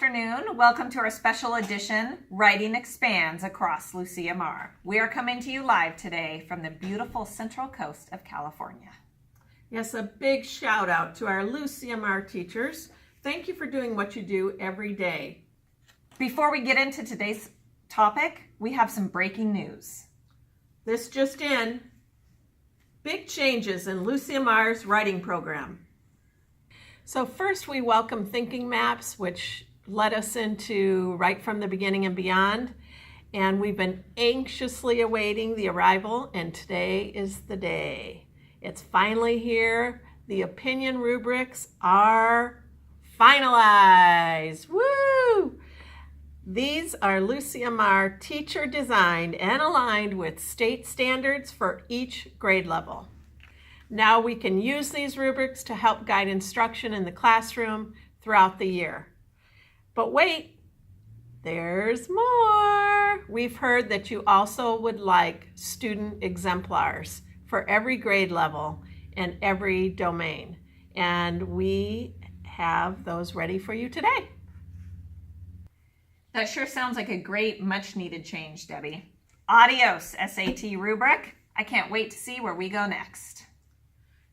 afternoon. Welcome to our special edition, Writing Expands Across Lucia Mar. We are coming to you live today from the beautiful Central Coast of California. Yes, a big shout out to our Lucia Mar teachers. Thank you for doing what you do every day. Before we get into today's topic, we have some breaking news. This just in, big changes in Lucia Mar's writing program. So first we welcome Thinking Maps, which led us into Right from the Beginning and Beyond. And we've been anxiously awaiting the arrival, and today is the day. It's finally here. The opinion rubrics are finalized. Woo! These are Lucia Mar teacher designed and aligned with state standards for each grade level. Now we can use these rubrics to help guide instruction in the classroom throughout the year. But wait, there's more. We've heard that you also would like student exemplars for every grade level and every domain. And we have those ready for you today. That sure sounds like a great, much needed change, Debbie. Adios, SAT rubric. I can't wait to see where we go next.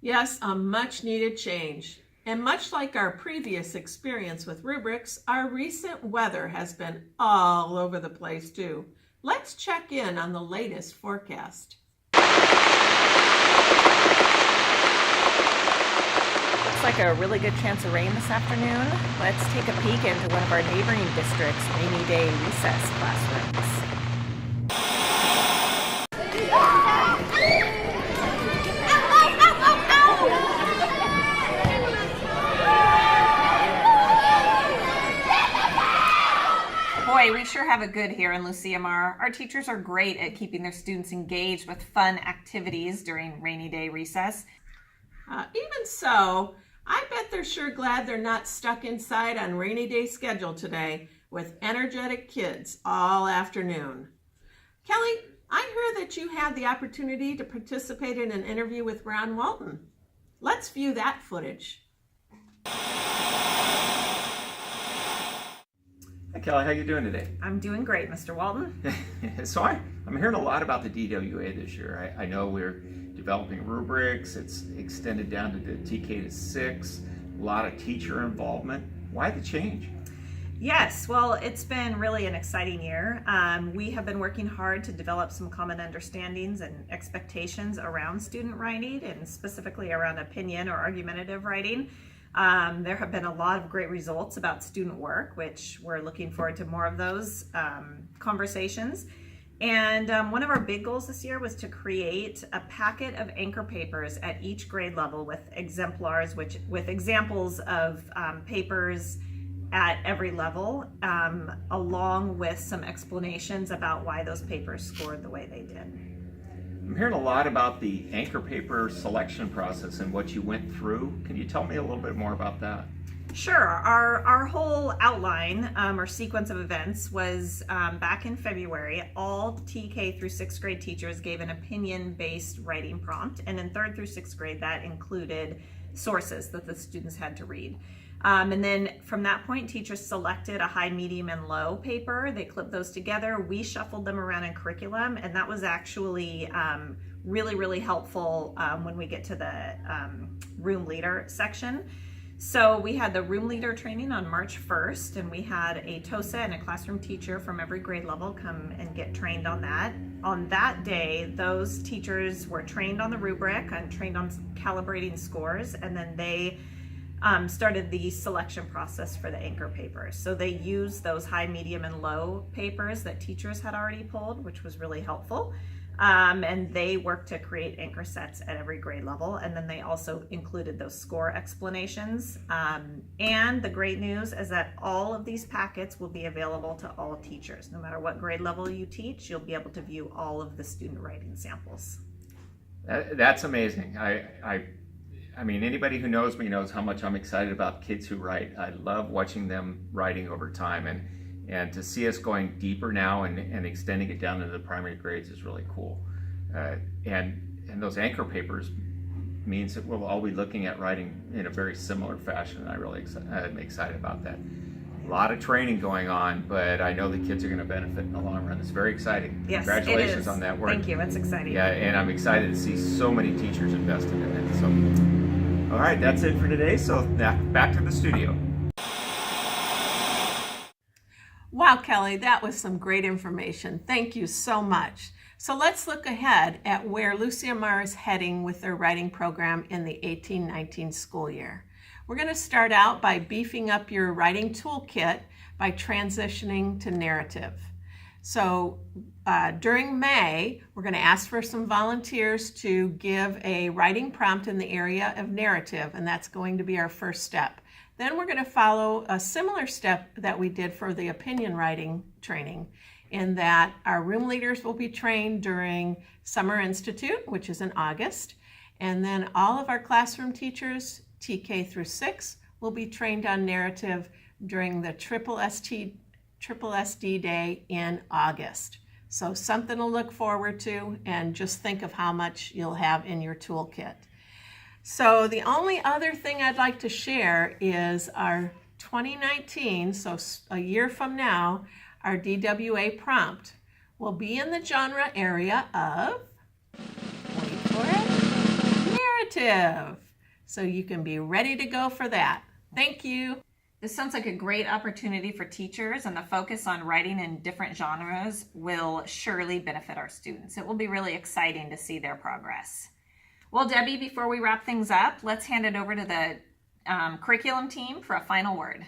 Yes, a much needed change. And much like our previous experience with rubrics, our recent weather has been all over the place too. Let's check in on the latest forecast. Looks like a really good chance of rain this afternoon. Let's take a peek into one of our neighboring districts' rainy day recess classrooms. Boy, we sure have it good here in Lucia Mar. Our teachers are great at keeping their students engaged with fun activities during rainy day recess. Even so, I bet they're sure glad they're not stuck inside on rainy day schedule today with energetic kids all afternoon. Kelly, I heard that you had the opportunity to participate in an interview with Ron Walton. Let's view that footage. Hi Kelly, how you doing today? I'm doing great, Mr. Walton. So I'm hearing a lot about the DWA this year. I know we're developing rubrics, it's extended down to the TK to 6, a lot of teacher involvement. Why the change? Yes, well, it's been really an exciting year. We have been working hard to develop some common understandings and expectations around student writing, and specifically around opinion or argumentative writing. There have been a lot of great results about student work, which we're looking forward to more of those conversations. And one of our big goals this year was to create a packet of anchor papers at each grade level with exemplars, with examples of papers at every level, along with some explanations about why those papers scored the way they did. I'm hearing a lot about the anchor paper selection process and what you went through. Can you tell me a little bit more about that? Sure. Our whole outline or sequence of events was back in February. All TK through 6th grade teachers gave an opinion-based writing prompt, and in 3rd through 6th grade that included sources that the students had to read. And then from that point, teachers selected a high, medium, and low paper. They clipped those together. We shuffled them around in curriculum, and that was actually really, really helpful when we get to the room leader section. So we had the room leader training on March 1st, and we had a TOSA and a classroom teacher from every grade level come and get trained on that. On that day, those teachers were trained on the rubric and trained on calibrating scores, and then they started the selection process for the anchor papers. So they used those high, medium, and low papers that teachers had already pulled, which was really helpful. And they worked to create anchor sets at every grade level. And then they also included those score explanations. And the great news is that all of these packets will be available to all teachers. No matter what grade level you teach, you'll be able to view all of the student writing samples. That's amazing. I mean, anybody who knows me knows how much I'm excited about kids who write. I love watching them writing over time, and to see us going deeper now and extending it down into the primary grades is really cool. And those anchor papers means that we'll all be looking at writing in a very similar fashion, and I'm excited about that. A lot of training going on, but I know the kids are going to benefit in the long run. It's very exciting. Yes, Congratulations it is. on that work. Thank you. It's exciting. Yeah, and I'm excited to see so many teachers invested in it. So, all right, that's it for today. So now back to the studio. Wow, Kelly, that was some great information. Thank you so much. So let's look ahead at where Lucia Mar is heading with their writing program in the 18-19 school year. We're going to start out by beefing up your writing toolkit by transitioning to narrative. So during May, we're going to ask for some volunteers to give a writing prompt in the area of narrative, and that's going to be our first step. Then we're going to follow a similar step that we did for the opinion writing training, in that our room leaders will be trained during Summer Institute, which is in August, and then all of our classroom teachers, TK through 6, will be trained on narrative during the Triple SD Day in August. So something to look forward to, and just think of how much you'll have in your toolkit. So the only other thing I'd like to share is our 2019, so a year from now, our DWA prompt will be in the genre area of, wait for it, narrative. So you can be ready to go for that. Thank you. This sounds like a great opportunity for teachers, and the focus on writing in different genres will surely benefit our students. It will be really exciting to see their progress. Well, Debbie, before we wrap things up, let's hand it over to the curriculum team for a final word.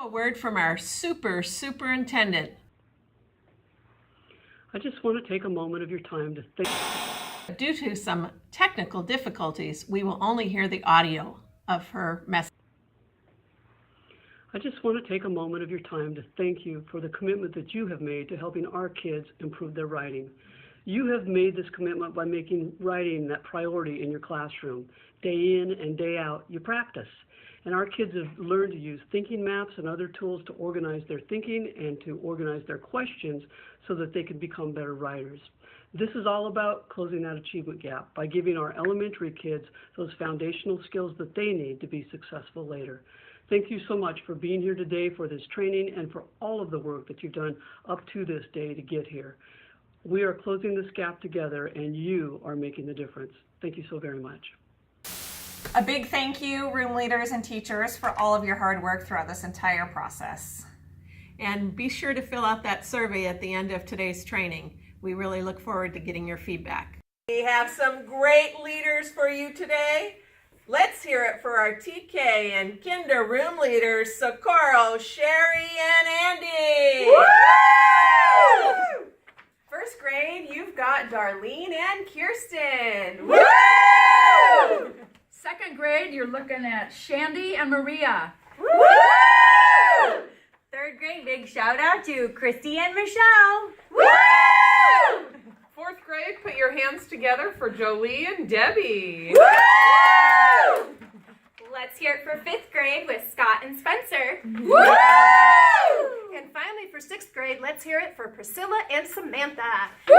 A word from our superintendent. I just want to take a moment of your time to think. Due to some technical difficulties, we will only hear the audio of her message. I just want to take a moment of your time to thank you for the commitment that you have made to helping our kids improve their writing. You have made this commitment by making writing that priority in your classroom. Day in and day out, you practice. And our kids have learned to use thinking maps and other tools to organize their thinking and to organize their questions so that they can become better writers. This is all about closing that achievement gap by giving our elementary kids those foundational skills that they need to be successful later. Thank you so much for being here today for this training and for all of the work that you've done up to this day to get here. We are closing this gap together, and you are making the difference. Thank you so very much. A big thank you, room leaders and teachers, for all of your hard work throughout this entire process. And be sure to fill out that survey at the end of today's training. We really look forward to getting your feedback. We have some great leaders for you today. Let's hear it for our TK and Kinder room leaders, Socorro, Sherry, and Andy. Woo! First grade, you've got Darlene and Kirsten. Woo! Second grade, you're looking at Shandy and Maria. Woo! Third grade, big shout out to Christy and Michelle. Woo! Fourth grade, put your hands together for Jolie and Debbie. Woo! Let's hear it for fifth grade with Scott and Spencer. Woo! And finally for sixth grade, let's hear it for Priscilla and Samantha. Woo!